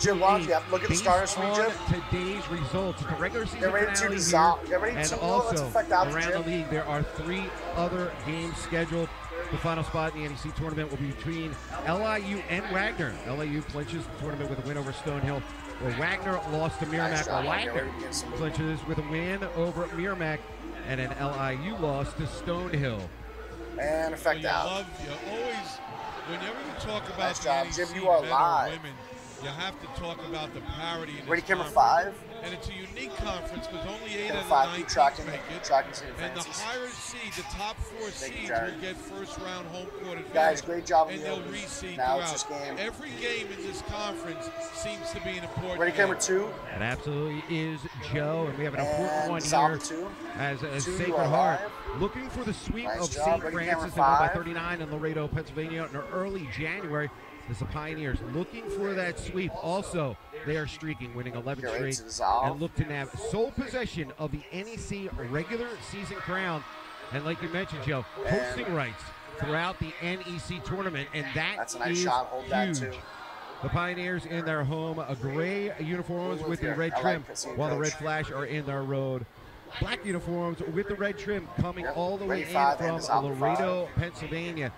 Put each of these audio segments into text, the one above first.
Jim, why don't you look at the starters for me, Jim? Today's results, the regular season Get ready to finale dissolve. here, Get ready and to also affect out around Jim. the league, there are 3 other games scheduled. The final spot in the NEC tournament will be between LIU and Wagner. LIU clinches the tournament with a win over Stonehill, where Wagner lost to Merrimack. Wagner clinches with a win over Merrimack, and an LIU loss to Stonehill. And effect out. You always, whenever you talk about Nice job, the Jim. NEC You are men live. or women, you have to talk about the parity in Ready, this camera conference. 5. And it's a unique conference because only 8 Camera out of 5, 9 keep teams tracking, make it. St. And the Francis. higher seed, the top 4 Thank you, seeds Jared. will get first-round home court advantage. Guys, great job. And they'll reseed now it's throughout. this game. Every game in this conference seems to be an important Ready, camera game. 2. It absolutely is, Joe, and we have an important And one solid here 2. as 2, you Sacred are Heart live. looking for the sweep Nice of job. St. Ready, Francis. They camera won by 5. 39 in Laredo, Pennsylvania in early January. As the Pioneers looking for that sweep. Also, they are streaking, winning 11 Get ready straight, to dissolve. and look to nab sole possession of the NEC regular season crown. And like you mentioned, Joe, hosting rights throughout the NEC tournament, and That's a nice is shot. Hold that, huge. too. The Pioneers in their home gray uniforms with the red I trim, like seeing while the Coach. Red Flash are in their road black uniforms with the red trim, coming Yep. all the way Ready, in 5, and from dissolve Laredo, Pennsylvania.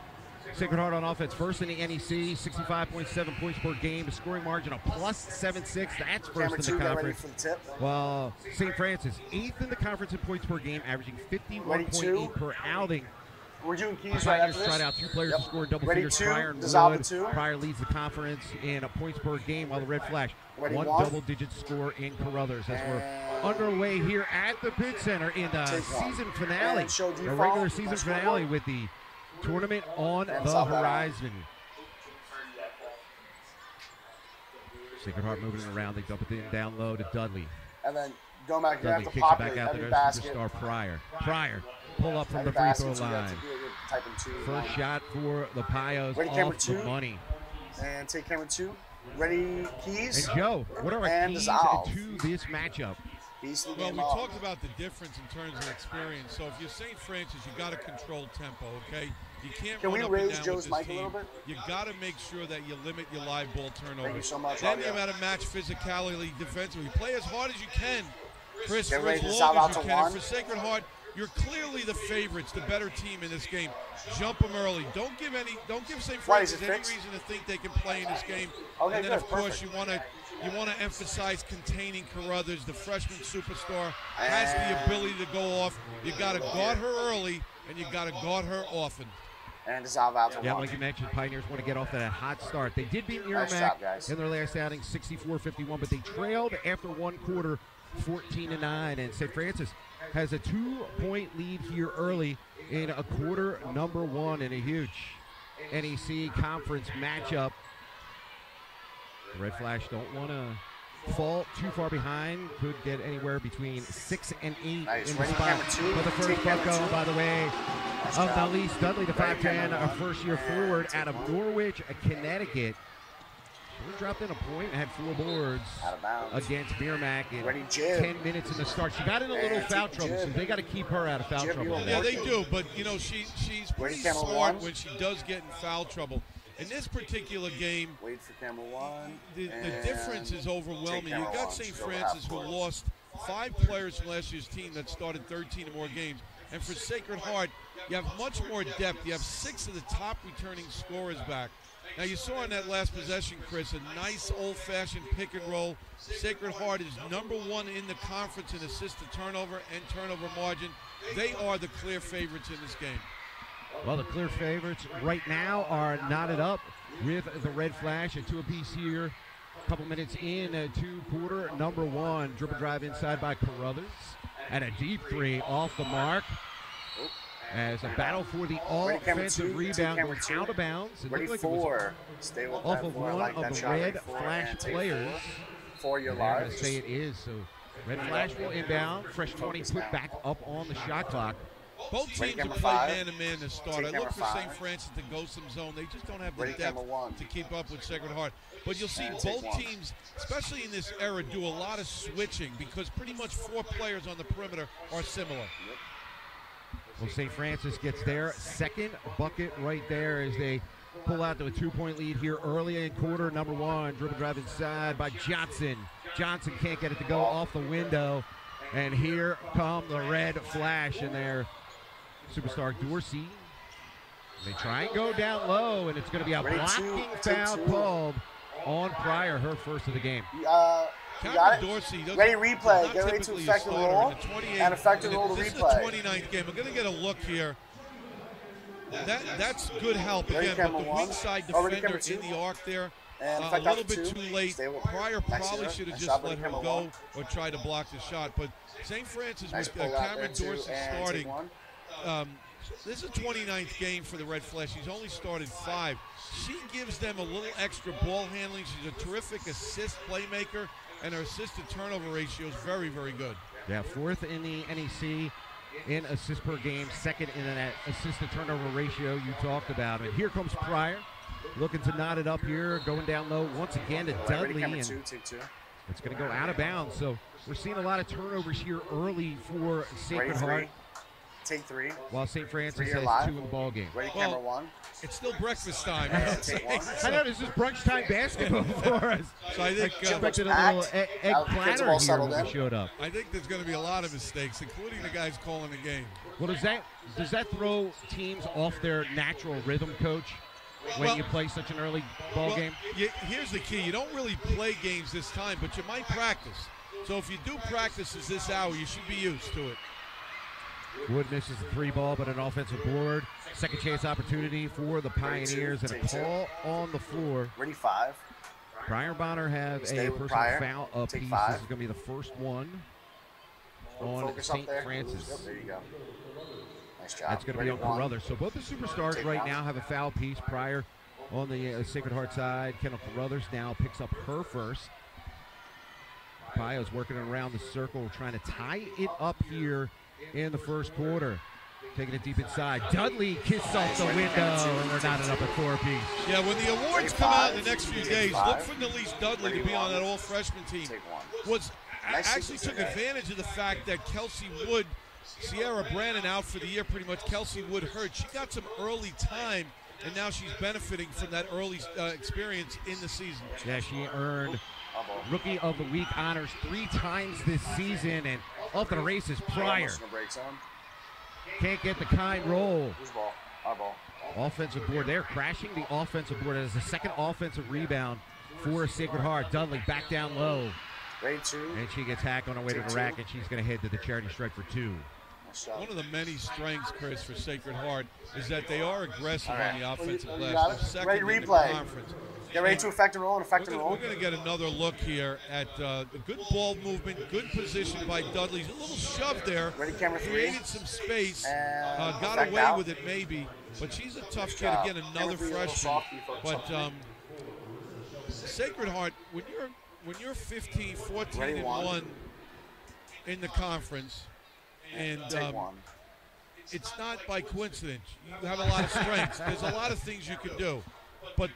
Sacred Heart on offense, first in the NEC, 65.7 points per game, a scoring margin of plus 7.6. That's Camera first 2, in the get ready conference. for the tip. While St. Francis, 8th in the conference in points per game, averaging 51.8 Ready, 2. per outing. We're doing The keys right Pioneers after tried this. out 2 players Yep. to score double Ready, figures. 2, Pryor and dissolve Wood. the 2. Pryor leads the conference in points per game, while the Red Flash, Ready, one 1. double-digit score in Carruthers. As we're And underway here at the Pit Center in the take 1. season finale, And show the default. regular season Nice finale one. with the tournament on And the solve that out. horizon. Sacred Heart moving it around. They dump it in down low to Dudley. And then going back, you have Dudley to kicks it back populate out every there. basket. Superstar Pryor. Pryor pull up from Every the free basket, throw so you have line. to do it, type in 2. First shot for the Pios Ready, camera off the 2. money. And take camera 2. Ready, keys. And Joe, what are our And keys dissolve. to this matchup? Piece of the Well, game we off. talked about the difference in terms of experience. So if you're St. Francis, you got to control tempo, okay? You can't Can run we up raise and down Joe's with this mic a little team. bit? You got to make sure that you limit your live ball turnovers. Thank you so much, Then Audio. you got to match physicality defensively. Play as hard as you can, Chris, Get for ready as to long solve as out you to can. And 1. for Sacred Heart, you're clearly the favorites, the better team in this game. Jump them early. Don't give St. Why, is Francis it any fixed? reason to think they can play in this game. Okay, And then, good, of course, perfect. you want to emphasize containing Carruthers. The freshman superstar has the ability to go off. You got to guard her early, and you got to guard her often. And dissolve out to Yeah, 1. like you mentioned, Pioneers want to get off to that hot start. They did beat Nice Merrimack job, guys. in their last outing, 64-51, but they trailed after one quarter, 14-9. And St. Francis has a 2-point lead here early in a quarter number 1 in a huge NEC conference matchup. The Red Flash don't want to fall too far behind. Could get anywhere between 6 and 8 Nice. in the Ready, spot. camera 2. But the first Take camera bucko, 2. by the way, Nice of job. Dalise Dudley, the Ready, 5'10", camera a 1. first-year And forward take out of one. Norwich, Connecticut. She dropped in a point and had 4 boards Out of bounds. against Merrimack in Ready, Jib. 10 minutes in the start. She got in a little And foul take trouble, so Jib. they got to keep her out of foul Jib, trouble. you today. Yeah, they do, but you know she's Ready, pretty camera smart 1. when she does get in foul trouble. In this particular game, Wait for camera 1. the And difference is overwhelming. You camera got 1. St. Still Francis half who court. lost 5 players from last year's team that started 13 or more games. And for Sacred Heart, you have much more depth. You have 6 of the top returning scorers back. Now, you saw in that last possession, Chris, a nice old-fashioned pick and roll. Sacred Heart is number 1 in the conference in assist to turnover and turnover margin. They are the clear favorites in this game. Well, the clear favorites right now are knotted up with the Red Flash at 2 apiece here. A couple minutes in to quarter number 1. Dribble drive inside by Carruthers. And a deep 3 off the mark. As a battle for the Ready, camera offensive 2. rebound Camera goes 2. out of bounds. It Ready, looked like it was 4. Stay with off that of 4. I one like of that the shot. Red Ready, 4. Flash And take players. 4, you're And they're live. going to say it is. So Red Flash will inbound. Fresh 20 put back up on the shot clock. Both Ready, teams have camera played 5. man-to-man to start. I Take look for camera St. 5. Francis to go some zone. They just don't have the Ready, depth camera 1. to keep up with Sacred Heart. But you'll see And take both 1. teams, especially in this era, do a lot of switching because pretty much 4 players on the perimeter are similar. Well, St. Francis gets their second bucket right there as they pull out to a 2-point lead here early in quarter number 1. Dribble drive inside by Johnson. Johnson can't get it to go off the window. And here come the red flash in there. Superstar Dorsey. They try and go down low, and it's going to be a blocking foul called on Pryor, her first of the game. You got it? Dorsey Ready replay. Get ready to effect the roll. And effect the roll to replay. This is the 29th game. I'm going to get a look here. That's good help again, but the weak side defender in the arc there, a little bit too late. Pryor probably should have just let her go or try to block the shot. But St. Francis with Cameron Dorsey starting. This is a 29th game for the Red Flash. She's only started 5. She gives them a little extra ball handling. She's a terrific assist playmaker, and her assist-to-turnover ratio is very, very good. Yeah, 4th in the NEC in assists per game, 2nd in that assist-to-turnover ratio you talked about. And here comes Pryor, looking to knot it up here, going down low once again to Dudley. And it's going to go out of bounds. So we're seeing a lot of turnovers here early for Sacred Heart. Take 3. While St. Francis has 2 in the ball game. Ready, camera 1. It's still breakfast time. Take 1. I know this is brunch time basketball for us. So I think expected a little egg platter here when we showed up. I think there's going to be a lot of mistakes, including the guys calling the game. Well, does that throw teams off their natural rhythm, Coach, when you play such an early ball game? Here's the key. You don't really play games this time, but you might practice. So if you do practices this hour, you should be used to it. Wood misses the 3 ball, but an offensive board. Second chance opportunity for the Pioneers, and a call on the floor. Ready, 5. Pryor Bonner have a personal foul apiece. This is going to be the first one on St. Francis. Yep, there you go. Nice job. That's going to be on Carruthers. So both the superstars right now have a foul piece. Pryor on the Sacred Heart side. Kendall Carruthers now picks up her first. Pryor's working around the circle, trying to tie it up here in the first quarter. Taking it deep inside. Dudley kissed off the window, and we're knotted up at 4-piece. Yeah, when the awards come out in the next few days, look for Nalise Dudley to be on that all-freshman team. Actually took advantage of the fact that Kelsey Wood, Sierra Brandon out for the year pretty much. Kelsey Wood hurt. She got some early time, and now she's benefiting from that early experience in the season. Yeah, she earned Rookie of the Week honors 3 times this season, and off to the races, Pryor. Can't get the kind roll. Whose ball? Our ball. Offensive board there, crashing the offensive board as the second offensive rebound for Sacred Heart. Dudley back down low. Ready, 2. And she gets hacked on her way to the rack, and she's going to head to the charity stripe for 2. One of the many strengths, Chris, for Sacred Heart is that they are aggressive on the offensive glass. They're second in the conference. Get ready to effect a roll and effect a roll. We're going to get another look here at a good ball movement, good position by Dudley. A little shove there. Ready, camera 3. Created some space. Got away with it maybe. But she's a tough kid. Again, another freshman. But Sacred Heart, when you're 15, 14, and 1 in the conference, and it's not by coincidence. You have a lot of strengths. There's a lot of things you can do. But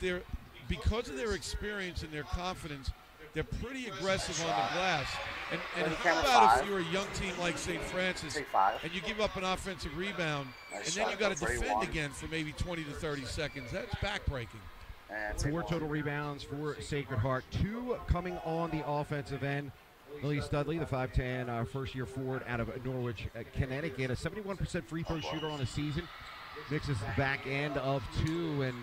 because of their experience and their confidence, they're pretty aggressive on the glass. And how about if you're a young team like St. Francis and you give up an offensive rebound and then you got to defend again for maybe 20 to 30 seconds? That's backbreaking. 4 total rebounds for Sacred Heart. 2 coming on the offensive end. Nalise Dudley, the 5'10", first-year forward out of Norwich, Connecticut, a 71% free throw shooter on the season. Mixes the back end of 2, and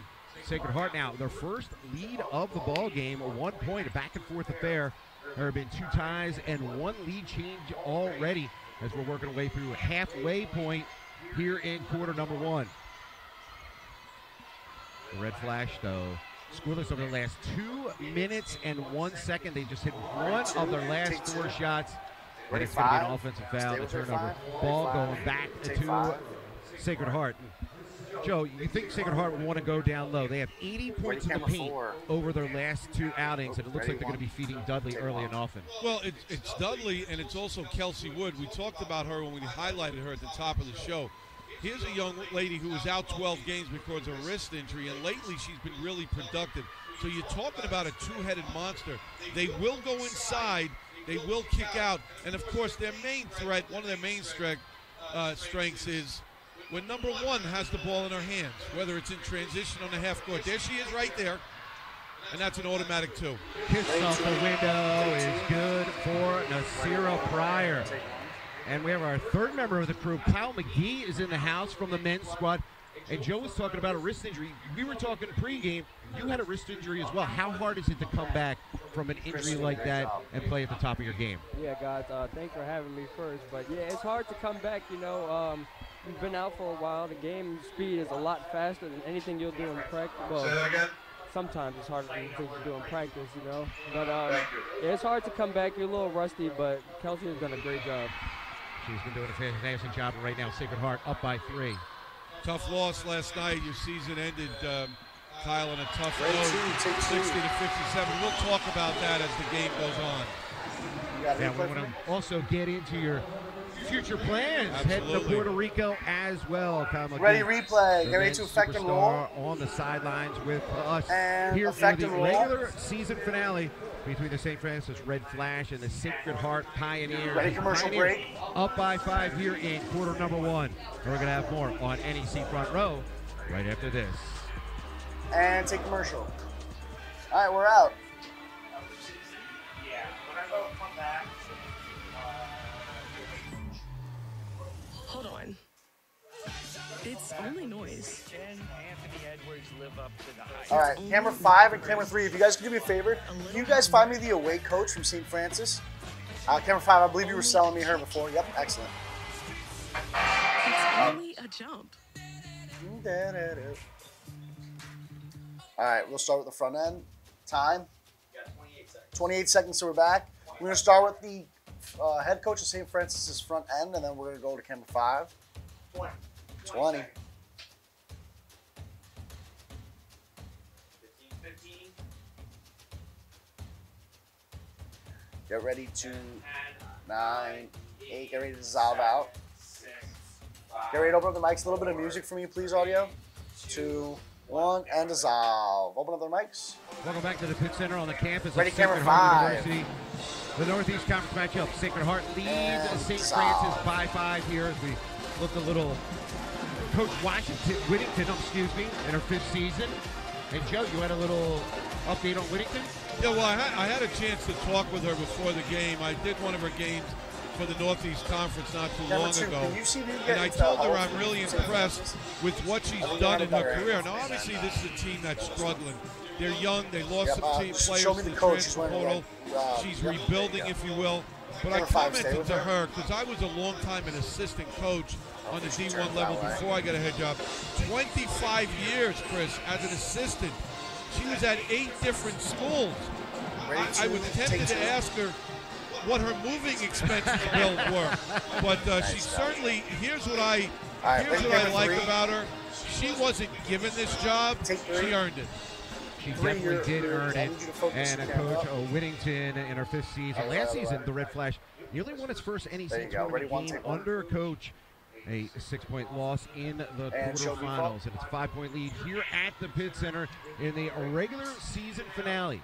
Sacred Heart now their first lead of the ball game, 1 point, a back-and-forth affair. There have been 2 ties and 1 lead change already as we're working our way through halfway point here in quarter number 1. The red flash, though, scoreless over the last 2 minutes and 1 second. They just hit 1 of their last 4 shots. And it's going to be an offensive foul, the turnover. Ball going back to Sacred Heart. Joe, you think Sacred Heart would want to go down low. They have 80 points in the paint over their last 2 outings, and it looks like they're going to be feeding Dudley early and often. Well, it's Dudley, and it's also Kelsey Wood. We talked about her when we highlighted her at the top of the show. Here's a young lady who was out 12 games because of a wrist injury, and lately she's been really productive. So you're talking about a 2-headed monster. They will go inside. They will kick out. And, of course, their main threat, one of their main strengths is when number one has the ball in her hands, whether it's in transition on the half court. There she is right there. And that's an automatic 2. Kiss off the window is good for Nasira Pryor. And we have our third member of the crew, Kyle McGee, is in the house from the men's squad. And Joe was talking about a wrist injury. We were talking pregame. You had a wrist injury as well. How hard is it to come back from an injury like that and play at the top of your game? Yeah, guys, thanks for having me first. But, yeah, it's hard to come back, you know. We've been out for a while. The game speed is a lot faster than anything you'll do in practice. Well, sometimes it's harder than things you do in practice, you know. But yeah, it's hard to come back. You're a little rusty, but Kelsey has done a great job. She's been doing a fantastic job, and right now Sacred Heart up by 3. Tough loss last night. Your season ended, Kyle, on a tough note, 60 to 57. We'll talk about that as the game goes on. Yeah, we want to also get into your future plans. Absolutely. Heading to Puerto Rico as well. Kyle McGee, Ready replay. Get ready to affect and roll. On the sidelines with us And here for affect the and roll. regular season finale between the St. Francis Red Flash and the Sacred Heart Pioneers. Ready commercial Pioneers break. Up by 5 here in quarter number 1. And we're going to have more on NEC Front Row right after this. And take commercial. All right, we're out. Hold on. It's only noise. Can Anthony Edwards live up to the hype? All right, camera 5 and camera 3. If you guys could do me a favor, can you guys find me the away coach from St. Francis? Camera 5, I believe you were selling me her before. Yep, excellent. It's only a jump. All right, we'll start with the front end. Time? 28 seconds, so we're back. We're going to start with the head coach of St. Francis's front end, and then we're going to go to camera 5. 20. 15. Get ready to 9, 8. Get ready to dissolve out. 6, Get ready to open up the mics. A little bit of music for me, please, audio. 2, 1, and dissolve. Open up the mics. Welcome back to the Pit Center on the campus Ready, of camera Sacred Heart 5. University. The Northeast Conference matchup. Sacred Heart leads And St. dissolve. Francis by 5 here as we look a little Coach Whittington, in her 5th season. And Joe, you had a little update on Whittington? Yeah, well, I had a chance to talk with her before the game. I did one of her games for the Northeast Conference not too long ago. Can you see me And I told her I'm really impressed with what she's done in her career. Now, obviously, this is a team that's struggling. They're young. They lost some team players show to me the the coach. transfer portal. She's rebuilding, if you will. But I Number 5, stay commented with to her. her, because I was a long time an assistant coach on the she D1 turned level that way. before I got a head job. 25 years, Chris, as an assistant. She was at 8 different schools. I was tempted to ask her what her moving expenses bill were, but she certainly. Here's what I like 3. about her. She wasn't given this job. Take 3. She earned it. She 3, definitely did you're- earn I it. need you to focus And the Coach camera. Whittington in her 5th season. Last season, the Red Flash nearly won its first NEC There you go. Ready, tournament 1, game take 1. under Coach. A 6-point loss in the And show me quarterfinals, and it's a 5-point lead here at the Pit Center in the regular season finale.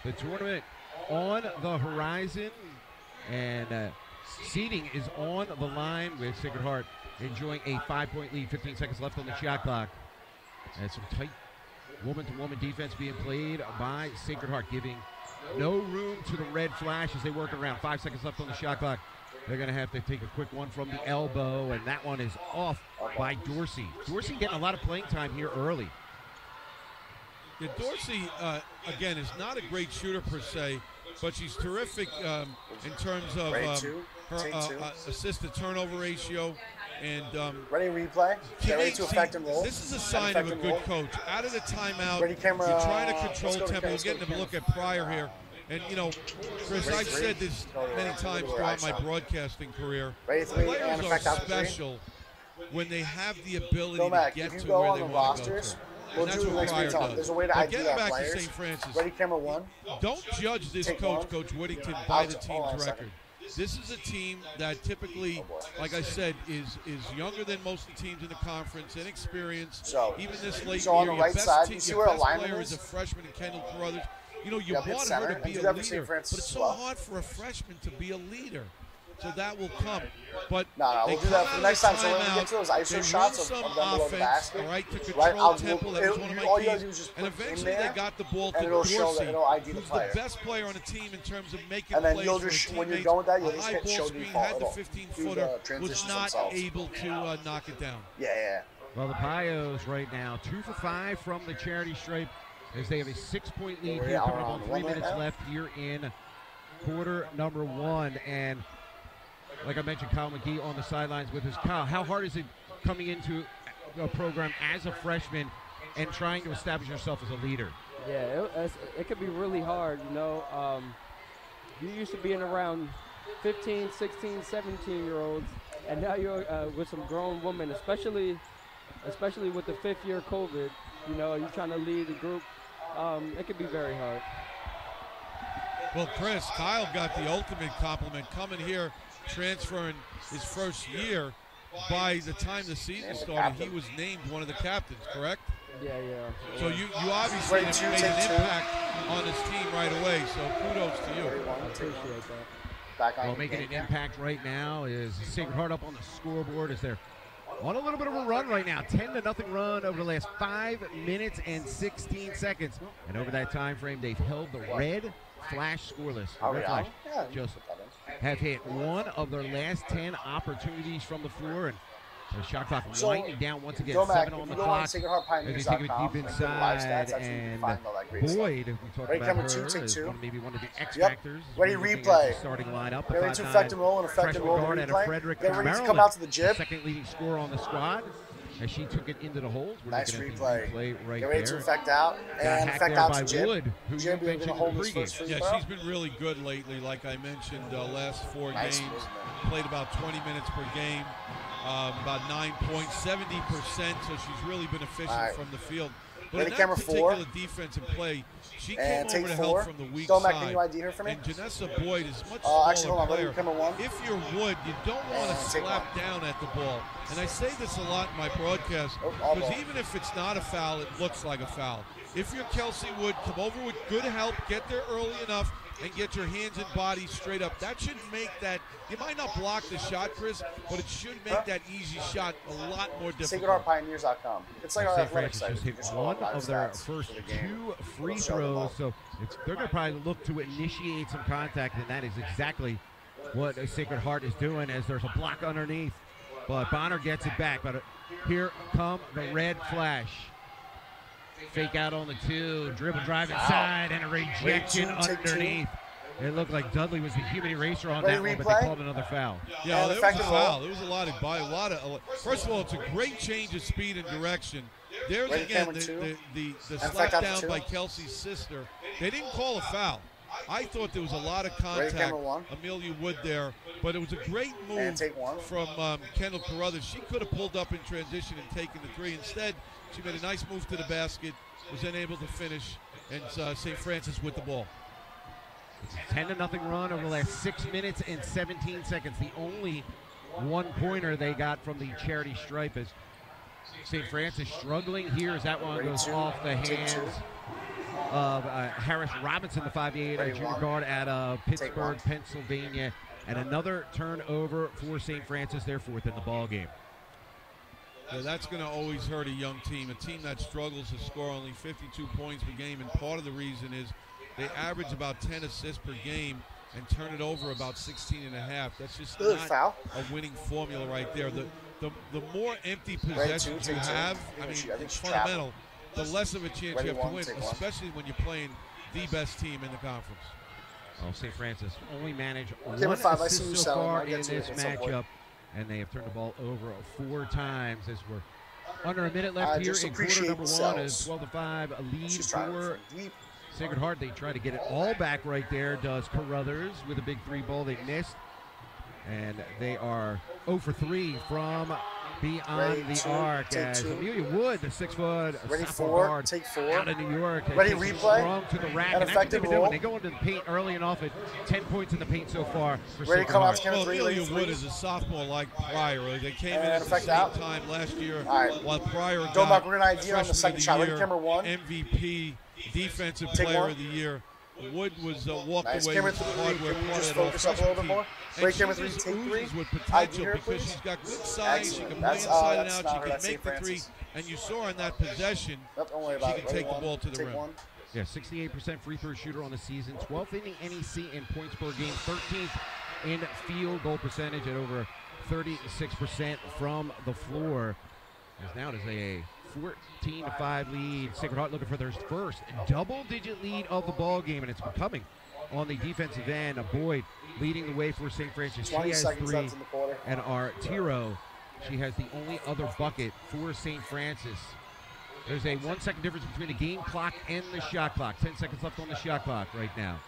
The tournament on the horizon, and seeding is on the line with Sacred Heart enjoying a 5-point lead. 15 seconds left on the shot clock. And some tight woman-to-woman defense being played by Sacred Heart, giving no room to the Red Flash as they work around. 5 seconds left on the shot clock. They're going to have to take a quick one from the elbow, and that one is off by Dorsey. Dorsey getting a lot of playing time here early. Yeah, Dorsey, again, is not a great shooter per se, but she's terrific in terms of Ready, 2. her Take 2. assist-to-turnover ratio. And Ready, replay. Get ready to see, affect and roll. this is a sign of a good coach. Out of the timeout, Ready, camera, you're trying to let's control go to tempo. We're let's go to getting a look camera. at Pryor here. And, you know, Chris, Ready, I've 3. said this many times throughout my broadcasting career. Ready, 3, and Players are affect out 3. special when they have the ability Go back. to If get you to go where on they the want to go rosters, to. we'll And do that's the what next Pryor week time. does. There's a way to But ID getting our back to players. St. Francis, Ready, camera 1. don't judge this Take coach, one. Coach Whittington, by the Hold team's on a second. record. This is a team that typically, like I said, is younger than most of the teams in the conference, inexperienced. So- even this late so on year, the your right best side, team, you see your where best alignment player is? is a freshman in Kendall Carruthers. You know, you Yep, hit want center, her to and be do a that for St. leader, Francis but it's as so well. hard for a freshman to be a leader. so that will come. But No, they we'll do come that out for of the next the time. So when we timeout, get to those they ISO run shots of some them below the offense, basket, all right, to control right? tempo. That was one of my all you gotta keys. do is just And put it in eventually there, they got the ball to and it'll show Dorsey, that it'll ID the who's player. the best player on the team in terms of making And then plays you'll for just, his when you're teammates. going with that, you'll A just high hit ball show screen default. had the It'll 15-footer, was transitions not themselves. able to knock it down. Yeah. Well, the Pios right now 2 for 5 from the charity stripe as they have a 6-point lead We're here, coming out up on on 3 one right minutes now. left here in quarter number 1. And like I mentioned, Kyle McGee on the sidelines with us. Kyle, how hard is it coming into a program as a freshman and trying to establish yourself as a leader? Yeah, it could be really hard, you know. You used to being around 15, 16, 17-year-olds, and now you're with some grown women, especially with the 5th year COVID. You know, you're trying to lead the group. It could be very hard. Well, Chris, Kyle got the ultimate compliment coming here, transferring his first year. By the time the season started, he was named one of the captains, correct? Yeah. So you obviously Right, have made an impact on this team right away, so kudos to you. I appreciate that. Back on Well, the making game. an impact right now is Sacred Heart up on the scoreboard as they're on a little bit of a run right now. 10-0 run over the last 5 minutes and 16 seconds. And over that time frame, they've held the red flash scoreless. Are we Red flash out? Yeah, you just put that in. have hit one of their last 10 opportunities from the floor. And the shot clock So, winding down once again. Go back, 7 on if the you go on clock. As they SacredHeartPioneers.com, take it deep and go to live stats, inside, that's where you can and find all that great stuff. Boyd, we talked Ready, about camera her, two, take is two. maybe one of the X Yep. factors. Ready, We're looking at replay. the starting lineup. The Ready to 5'9" affect and roll and affect and freshman roll the guard out of replay. Frederick, Get ready to Maryland. come out to the jib. Second leading scorer on the squad as she took it into the holes. We're Nice looking at the replay. right Get ready to there. affect out Got and hacked affect there out by to jib. Wood, who Jib, you you're going mentioned to in hold the this pregame. first free Yeah, throw. she's been really good lately. Like I mentioned, last 4 Nice games, movement. played about 20 minutes per game, about 9 points, 70%. So she's really been efficient All right. from the field. But Ready, in camera that four. particular defensive play, she came And over take to 4. help from the weak Stomac, side. can you ID her for me? And Janessa Boyd is much Actually, smaller hold on. Ready, player. camera 1. If you're Wood, you don't want to And take slap down at the ball. And I say this a lot in my broadcast Oh, all because ball. even if it's not a foul, it looks like a foul. If you're Kelsey Wood, come over with good help, get there early enough, and get your hands and body straight up. That should make that, you might not block the shot, Chris, but it should make that easy shot a lot more difficult. SacredHeartPioneers.com. It's like our St. athletic Francis site. just You hit just one roll live of their stats first for the game. 2 free We'll show them all. throws, so they're going to probably look to initiate some contact, and that is exactly what Sacred Heart is doing as there's a block underneath. But Bonner gets it back, but here come the red flash. Fake out on the 2, dribble drive inside, and a rejection Wait, 2, take 2. underneath. It looked like Dudley was the human eraser on Ready, that one, but replay? they called another foul. Yeah, And there was a effective roll. foul. There was a lot of. First of all, it's a great change of speed and direction. There's Ready, again camera 2. the effect slap out to down 2. by Kelsey's sister. They didn't call a foul. I thought there was a lot of Ready, contact. camera 1. Amelia Wood there, but it was a great And move take 1. from Kendall Carruthers. She could have pulled up in transition and taken the 3. Instead, she made a nice move to the basket, was then able to finish, and St. Francis with the ball. 10-0 run over the last 6 minutes and 17 seconds. The only one-pointer they got from the charity stripe is St. Francis struggling here as that one Ready, goes 2, off the take hands 2. of Harris Robinson, the 5'8", Ready, junior 1. guard out of Take Pittsburgh, 1. Pennsylvania. And another turnover for St. Francis, their 4th in the ball game. Yeah, that's going to always hurt a young team that struggles to score only 52 points per game, and part of the reason is they average about 10 assists per game and turn it over about 16 and a half. That's just Good not foul. a winning formula right there. The more empty Ready, possessions 2, you take 2. have, I I mean, think it's she fundamental, the less of a chance Ready, you have to 1, win, take 1. especially when you're playing the best team in the conference. Well, St. Francis only managed Okay, 1 5, I see assist you so selling. far I'll get in to it this at some point. matchup, and they have turned the ball over 4 times as we're under a minute left here just in quarter appreciate number the 1 as sells. 12-5 a lead She's trying for from deep. Sacred Heart. They try to get it all back right there. Does Carruthers with a big 3 ball they missed. And they are 0 for 3 from beyond Ready, the 2, arc take as 2. Amelia Wood, the 6-foot Ready, sophomore 4, guard take 4. out of New York. Ready, takes it replay. strong to the rack. And And that's what they've effective been doing. roll. They go into the paint early and often. 10 points in the paint so far for Ready, Sacred come out Heart. to camera Well, 3. Amelia Ready, Wood 3. is a sophomore like Pryor. They came in And at the effect same out. time last year, All right. while Pryor Go got back, we're gonna ID on the freshman second of shot. Ready, year, camera 1. MVP, defensive Take player 1. of the year. Wood was walked Nice. away Camera with some 3. hardware Can you part just of that focus up a little bit all-freshman more? team. Break And camera she 3, just take 3. oozes with ID potential her, because please. she's got good size. She Excellent. can play That's inside and that's out. not She her. can That's make St. the three. Francis. And you saw in that possession, Nope, don't worry she about can it. take the One. ball to the Take rim. one. Yeah, 68% free throw shooter on the season, 12th in the NEC in points per game, 13th in field goal percentage at over 36% from the floor. As now it is a 14-5 lead. Sacred Heart looking for their first double-digit lead of the ball game, and it's coming on the defensive end. Boyd leading the way for St. Francis. She 20 has seconds 3, left in the quarter. and Artiro, she has the only other bucket for St. Francis. There's a 1 second difference between the game clock and the shot clock. 10 seconds left on the shot clock right now.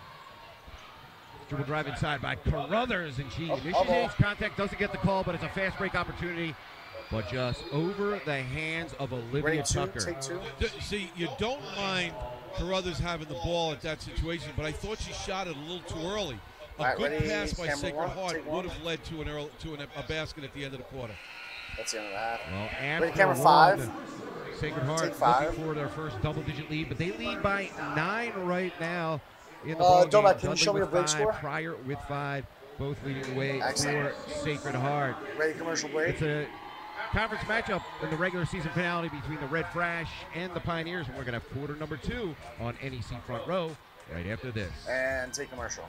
Dribble drive inside by Carruthers, and she initiates contact, doesn't get the call, but it's a fast break opportunity. But just over the hands of Olivia Ready, 2. Tucker. Take 2. See, you don't mind Carruthers having the ball at that situation, but I thought she shot it a little too early. A Right, good ready, pass by camera Sacred 1, Heart take would 1. have led to a basket at the end of the quarter. That's the end of the half. Well, Ready, after camera one, 5. Sacred Heart Take 5. looking for their first double-digit lead, but they lead by 9 right now in the ball game. Dominic, can you Dudley show me with a break 5, score? Pryor with 5, both leading the way Excellent. for Sacred Heart. Ready, commercial break. It's a conference matchup in the regular season finale between the Red Fresh and the Pioneers, and we're going to have quarter number 2 on NEC Front Row right after this. And take commercial.